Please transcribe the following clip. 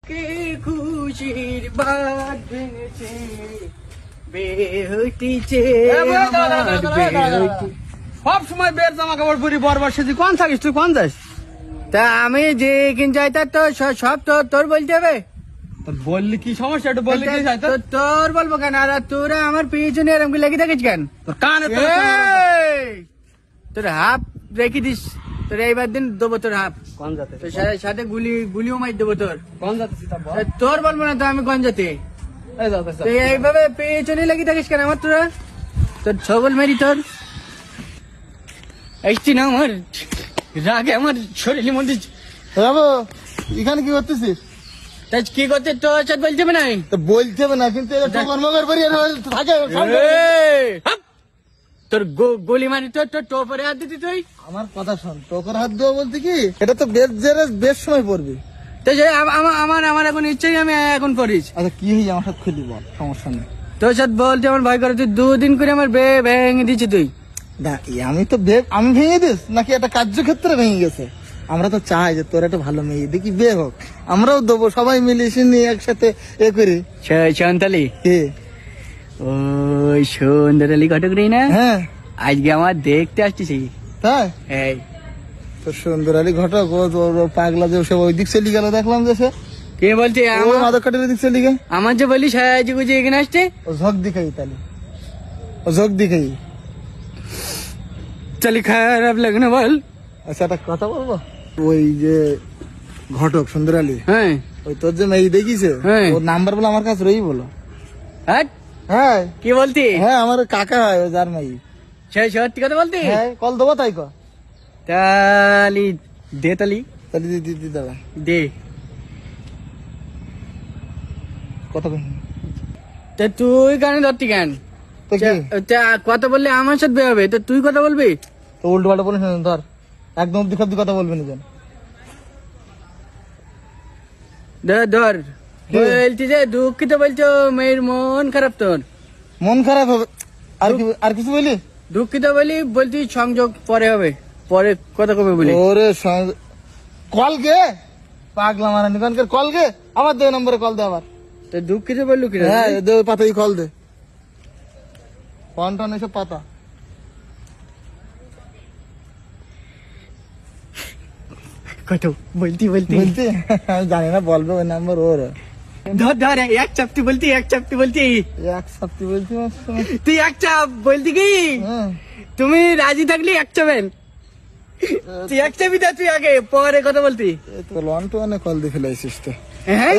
কে খুশির বাদ ভেঙেছে বেহতিছে সব সময় বের জামা কাপড় পরি বরবার সেজি কোন থাকিস তুই কোন যাস? তা আমি যে কিন চাই তার তো সব তোর বলতে হবে। বললি কি সমস্যা একটু বললি কি চাই তোর বলবো কেন? আর তোরা আমার পিছনে এরকম লেগে থাকিস কেন? তোর কানে তোর হাফ রেখে দিস, তোর এইবার দিন দেবো তোর হাফ। কোন যাতে তোর সাথে গুলিও মার দেবো তোর। কোন যাতে তোর বলবো না তো আমি কোন জাতি? তুই এইভাবে পেছনে লেগে থাকিস কেন আমার? তোর ছবল মারি তোর আসছি না, আমার রাগে আমার শরীরের মধ্যে। বাবু এখানে কি করতেছিস? তাই কি করতে তোর সাথে বলতে হবে না? তো বলতে হবে না, কিন্তু কর্মকার করি থাকে। তোর গলি মারি তোর টোপরে হাত দিতি তুই। আমার কথা শোন, টোকর হাত দেওয়া বলতে কি, এটা তো বেশ সময় পড়বি। তো আমার এখন ইচ্ছাই আমি এখন করিস। আচ্ছা কি হয়েছে আমার সাথে খুলি বল, সমস্যা নেই। তোর সাথে বলতে আমার ভয় করে, তুই 2 দিন করে আমার ভেঙে দিচ্ছি তুই। আমি তো আমি ভেঙে দিস নাকি একটা কার্যক্ষেত্রে ভেঙে গেছে? আমরা তো চাই যে তোর একটা ভালো মেয়ে দেখি বিয়ে হোক, আমরাও দেবো, সবাই মিলিয়ে নিয়ে একসাথে করি। সন্তালি কে? ওই সুন্দরালি ঘটক রে না? হ্যাঁ, আজকে আমার দেখতে আসছিস। তাই এই তো সুন্দর আলী ঘটক ও পাগলা যে সে ওই দিক চলে গেল, দেখলাম যে সে কে বলছে মাদক কাটের দিক চলে গেল। আমার যে বলি সাহায্য গুজে এখানে আসছে, ও ঝক দিখাই, তাহলে ও ঝক দিখাই। চলি খারাপ লাগে না বল? আচ্ছা একটা কথা বলবো, ওই যে ঘটক সুন্দর আলী, হ্যাঁ ওই তোর যে মেয়ে দেখিছে, হ্যাঁ। ওর নাম্বার বলে আমার কাছে রই বলো। হ্যাঁ হ্যাঁ কি বলতি? হ্যাঁ, আমার কাকা হয় ও যার মেয়ে। সত্যি কথা বলতি? হ্যাঁ, কল দেবো তাই ক। তালি দে, তালি তাহলে দিদি দাদা দে। কত তা তুই কেন ধরতি কেন? তো কি কথা বললে আমার সাথে বিয়ে হবে, তো তুই কথা বলবি? তো উল্টো পাল্টা বলিস না, ধর একদম অব্দি কথা বলবি না যেন। ধর বলছি যে দুঃখিত বলছো, মেয়ের মন খারাপ তোর। মন খারাপ হবে আর কিছু বলি? দুঃখিত বলছি সংযোগ পরে হবে, পরে কথা কবে বলি। ওরে কল গে পাগলা মারা নিকানকার কল গে, আবার দে নম্বরে কল দে আবার। তো দুঃখিত বললু কি? হ্যাঁ দে, পাতাই কল দে, ফোন টোন এসব পাতা। কত বলতি বলতে আমি জানি না, বলবে ওই নাম্বার ওর। ধর এক চাপটি বলতি, এক চাপটি বলতি, এক সপ্তাহ বলছি। তুই এক চাপ বলতি কি? তুমি রাজি থাকলে এক চাবেন, তুই এক চাবি দে, তুই আগে পরে কথা বলতি। লন টোনে কল দিয়ে ফেলাইছিস তো। হ্যাঁ